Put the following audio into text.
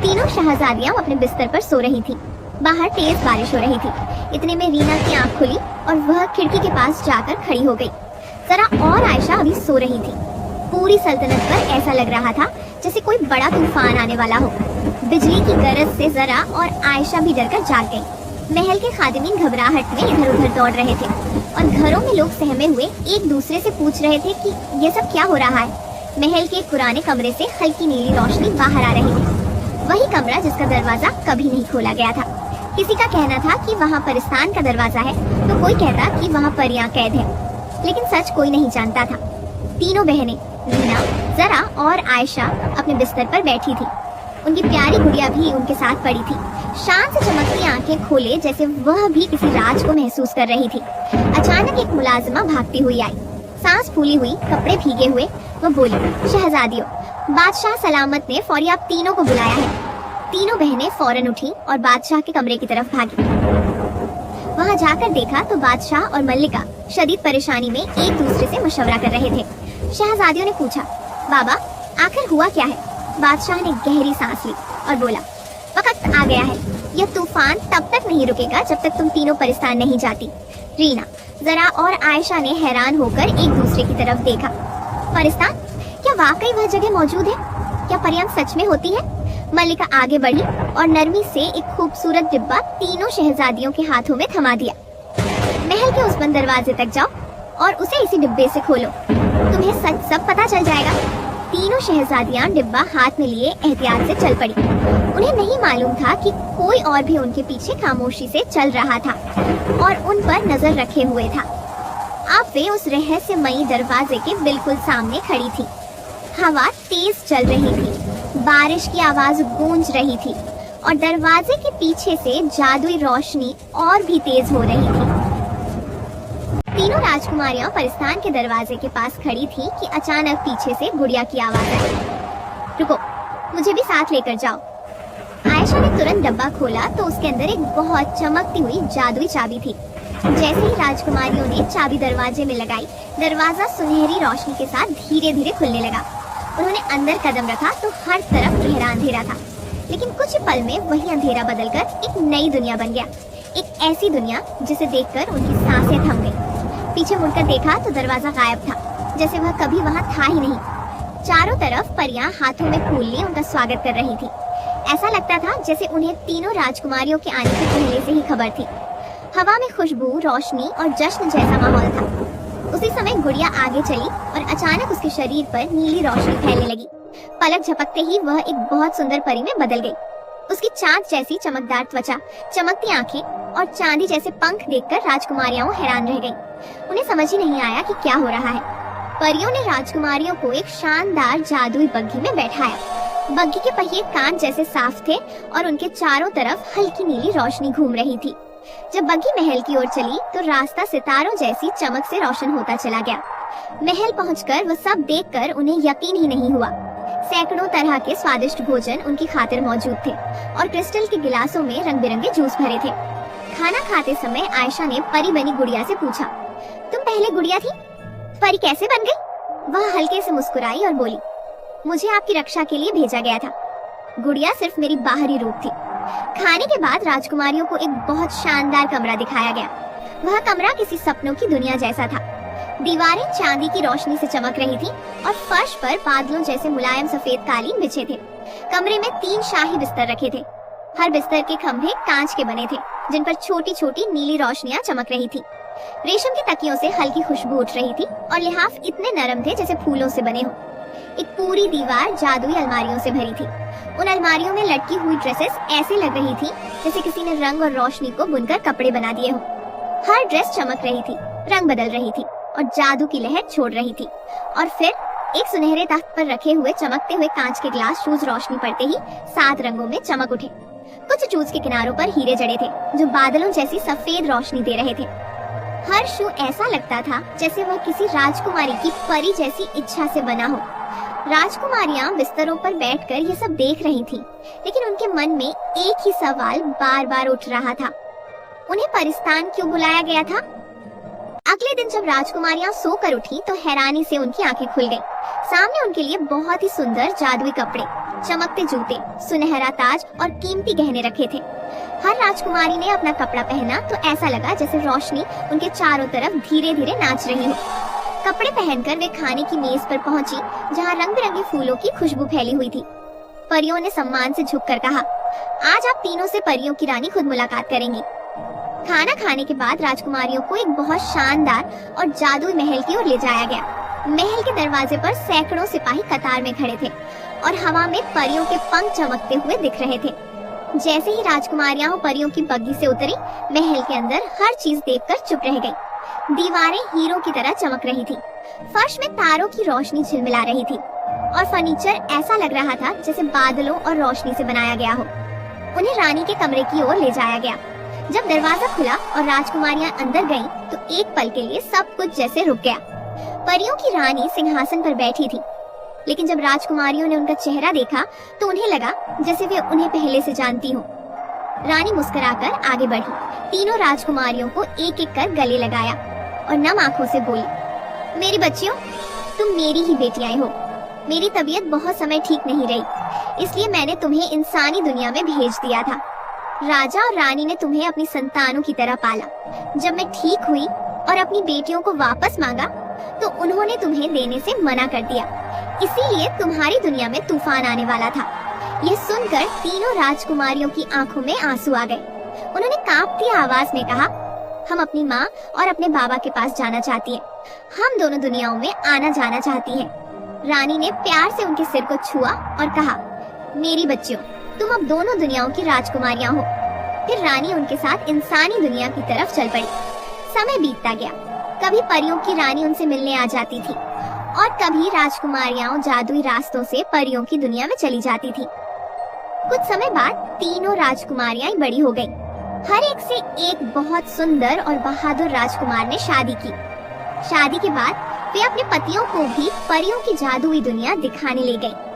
तीनों शहजादियां अपने बिस्तर पर सो रही थी। बाहर तेज बारिश हो रही थी। इतने में रीना की आंख खुली और वह खिड़की के पास जाकर खड़ी हो गई। जरा और आयशा अभी सो रही थी। पूरी सल्तनत पर ऐसा लग रहा था जैसे कोई बड़ा तूफान आने वाला हो। बिजली की गरज से जरा और आयशा भी डरकर जाग गई। महल के खादिमीन घबराहट में इधर उधर दौड़ रहे थे और घरों में लोग सहमे हुए एक दूसरे से पूछ रहे थे कि ये सब क्या हो रहा है। महल के एक पुराने कमरे से हल्की नीली रोशनी बाहर आ रही थी। वही कमरा जिसका दरवाजा कभी नहीं खोला गया था। किसी का कहना था कि वहाँ परिस्तान का दरवाजा है, तो कोई कहता कि वहाँ परियां कैद है, लेकिन सच कोई नहीं जानता था। तीनों बहनें रीना, जरा और आयशा अपने बिस्तर पर बैठी थी। उनकी प्यारी गुड़िया भी उनके साथ पड़ी थी। शान से चमकती आंखें खोले जैसे वह भी किसी राज को महसूस कर रही थी। अचानक एक मुलाजिमा भागती हुई आई, सांस फूली हुई, कपड़े भीगे हुए। वह बोली, शहजादियों, बादशाह सलामत ने फौरी आप तीनों को बुलाया है। तीनों बहनें फौरन उठी और बादशाह के कमरे की तरफ भागी। वहां जाकर देखा तो बादशाह और मल्लिका शदीद परेशानी में एक दूसरे से मशवरा कर रहे थे। शहजादियों ने पूछा, बाबा आखिर हुआ क्या है? बादशाह ने गहरी सांस ली और बोला, वक्त आ गया है। यह तूफान तब तक नहीं रुकेगा जब तक तुम तीनों परिस्तान नहीं जाती। रीना, जरा और आयशा ने हैरान होकर एक दूसरे की तरफ देखा। परिस्तान? क्या वाकई वह जगह मौजूद है? क्या परियां सच में होती है? मल्लिका आगे बढ़ी और नरमी से एक खूबसूरत डिब्बा तीनों शहजादियों के हाथों में थमा दिया। महल के उस बंद दरवाजे तक जाओ और उसे इसी डिब्बे से खोलो, तुम्हें सच सब पता चल जाएगा। तीनों शहजादियां डिब्बा हाथ में लिए एहतियात से चल पड़ी। उन्हें नहीं मालूम था कि कोई और भी उनके पीछे खामोशी से चल रहा था और उन पर नजर रखे हुए था। अब वे उस रहस्यमयी दरवाजे के बिल्कुल सामने खड़ी थी। हवा तेज चल रही थी, बारिश की आवाज गूंज रही थी और दरवाजे के पीछे से जादुई रोशनी और भी तेज हो रही थी। तीनों राजकुमारियां परिस्तान के दरवाजे के पास खड़ी थी कि अचानक पीछे से गुड़िया की आवाज आई, रुको, मुझे भी साथ लेकर जाओ। आयशा ने तुरंत डब्बा खोला तो उसके अंदर एक बहुत चमकती हुई जादुई चाबी थी। जैसे ही राजकुमारियों ने चाबी दरवाजे में लगाई, दरवाजा सुनहरी रोशनी के साथ धीरे धीरे खुलने लगा। उन्होंने अंदर कदम रखा तो हर तरफ गहरा अंधेरा था, लेकिन कुछ पल में वही अंधेरा बदलकर एक नई दुनिया बन गया। एक ऐसी दुनिया जिसे देखकर उनकी सांसें थम गईं। पीछे मुड़कर देखा तो दरवाजा गायब था, जैसे वह कभी वहां था ही नहीं। चारों तरफ परियां हाथों में फूल लिए उनका स्वागत कर रही थी। ऐसा लगता था जैसे उन्हें तीनों राजकुमारियों के आने से पहले से ही खबर थी। हवा में खुशबू, रोशनी और जश्न जैसा माहौल था। उसी समय गुड़िया आगे चली और अचानक उसके शरीर पर नीली रोशनी फैलने लगी। पलक झपकते ही वह एक बहुत सुंदर परी में बदल गई। उसकी चांद जैसी चमकदार त्वचा, चमकती आंखें और चांदी जैसे पंख देखकर राजकुमारियां हैरान रह गईं। उन्हें समझ ही नहीं आया कि क्या हो रहा है। परियों ने राजकुमारियों को एक शानदार जादुई बग्घी में बैठाया। बग्घी के पहिए कांच जैसे साफ थे और उनके चारों तरफ हल्की नीली रोशनी घूम रही थी। जब बग्घी महल की ओर चली तो रास्ता सितारों जैसी चमक से रोशन होता चला गया। महल पहुंचकर वह सब देखकर उन्हें यकीन ही नहीं हुआ। सैकड़ों तरह के स्वादिष्ट भोजन उनकी खातिर मौजूद थे और क्रिस्टल के गिलासों में रंग बिरंगे जूस भरे थे। खाना खाते समय आयशा ने परी बनी गुड़िया से पूछा, तुम पहले गुड़िया थी, परी कैसे बन गई? वह हल्के से मुस्कुराई और बोली, मुझे आपकी रक्षा के लिए भेजा गया था। गुड़िया सिर्फ मेरी बाहरी रूप थी। खाने के बाद राजकुमारियों को एक बहुत शानदार कमरा दिखाया गया। वह कमरा किसी सपनों की दुनिया जैसा था। दीवारें चांदी की रोशनी से चमक रही थी और फर्श पर बादलों जैसे मुलायम सफेद कालीन बिछे थे। कमरे में 3 शाही बिस्तर रखे थे। हर बिस्तर के खंभे कांच के बने थे, जिन पर छोटी छोटी नीली रोशनियां चमक रही थी। रेशम की तकियों से हल्की खुशबू उठ रही थी और लिहाफ इतने नरम थे जैसे फूलों से बने हो। एक पूरी दीवार जादुई अलमारियों से भरी थी। उन अलमारियों में लटकी हुई ड्रेसेस ऐसे लग रही थी जैसे किसी ने रंग और रोशनी को बुनकर कपड़े बना दिए हो। हर ड्रेस चमक रही थी, रंग बदल रही थी और जादू की लहर छोड़ रही थी। और फिर एक सुनहरे तख्त पर रखे हुए चमकते हुए कांच के ग्लास शूज रोशनी पड़ते ही 7 रंगों में चमक उठे। कुछ शूज के किनारों पर हीरे जड़े थे जो बादलों जैसी सफेद रोशनी दे रहे थे। हर शू ऐसा लगता था जैसे वह किसी राजकुमारी की परी जैसी इच्छा से बना हो। राजकुमारियां बिस्तरों पर बैठकर ये सब देख रही थीं, लेकिन उनके मन में एक ही सवाल बार बार उठ रहा था, उन्हें परिस्तान क्यों बुलाया गया था? अगले दिन जब राजकुमारियां सोकर उठी तो हैरानी से उनकी आंखें खुल गईं। सामने उनके लिए बहुत ही सुंदर जादुई कपड़े, चमकते जूते, सुनहरा ताज और कीमती गहने रखे थे। हर राजकुमारी ने अपना कपड़ा पहना तो ऐसा लगा जैसे रोशनी उनके चारों तरफ धीरे धीरे नाच रही हो। कपड़े पहनकर वे खाने की मेज पर पहुंची, जहां रंग बिरंगे फूलों की खुशबू फैली हुई थी। परियों ने सम्मान से झुककर कहा, आज आप तीनों से परियों की रानी खुद मुलाकात करेंगी। खाना खाने के बाद राजकुमारियों को एक बहुत शानदार और जादुई महल की ओर ले जाया गया। महल के दरवाजे पर सैकड़ों सिपाही कतार में खड़े थे और हवा में परियों के पंख चमकते हुए दिख रहे थे। जैसे ही राजकुमारियां परियों की बग्घी से उतरी, महल के अंदर हर चीज देखकर चुप रह गई। दीवारें हीरों की तरह चमक रही थी, फर्श में तारों की रोशनी झिलमिला रही थी और फर्नीचर ऐसा लग रहा था जैसे बादलों और रोशनी से बनाया गया हो। उन्हें रानी के कमरे की ओर ले जाया गया। जब दरवाजा खुला और राजकुमारियां अंदर गईं, तो एक पल के लिए सब कुछ जैसे रुक गया। परियों की रानी सिंहासन पर बैठी थी, लेकिन जब राजकुमारियों ने उनका चेहरा देखा तो उन्हें लगा जैसे वे उन्हें पहले से जानती हो। रानी मुस्कुराकर आगे बढ़ी, तीनों राजकुमारियों को एक एक कर गले लगाया और नम आंखों से बोली, मेरी बच्चियों, तुम मेरी ही बेटियां हो। मेरी तबीयत बहुत समय ठीक नहीं रही, इसलिए मैंने तुम्हें इंसानी दुनिया में भेज दिया था। राजा और रानी ने तुम्हें अपनी संतानों की तरह पाला। जब मैं ठीक हुई और अपनी बेटियों को वापस मांगा, तो उन्होंने तुम्हें देने से मना कर दिया। इसीलिए तुम्हारी दुनिया में तूफान आने वाला था। यह सुनकर तीनों राजकुमारियों की आंखों में आंसू आ गए। उन्होंने कांपती आवाज में कहा, हम अपनी माँ और अपने बाबा के पास जाना चाहती है। हम दोनों दुनियाओं में आना जाना चाहती है। रानी ने प्यार से उनके सिर को छुआ और कहा, मेरी बच्चियों, तुम अब दोनों दुनियाओं की राजकुमारियां हो। फिर रानी उनके साथ इंसानी दुनिया की तरफ चल पड़ी। समय बीतता गया। कभी परियों की रानी उनसे मिलने आ जाती थी और कभी राजकुमारियां जादुई रास्तों से परियों की दुनिया में चली जाती थी। कुछ समय बाद तीनों राजकुमारियां बड़ी हो गईं। हर एक से एक बहुत सुंदर और बहादुर राजकुमार ने शादी की। शादी के बाद वे अपने पतियों को भी परियों की जादुई दुनिया दिखाने ले गईं।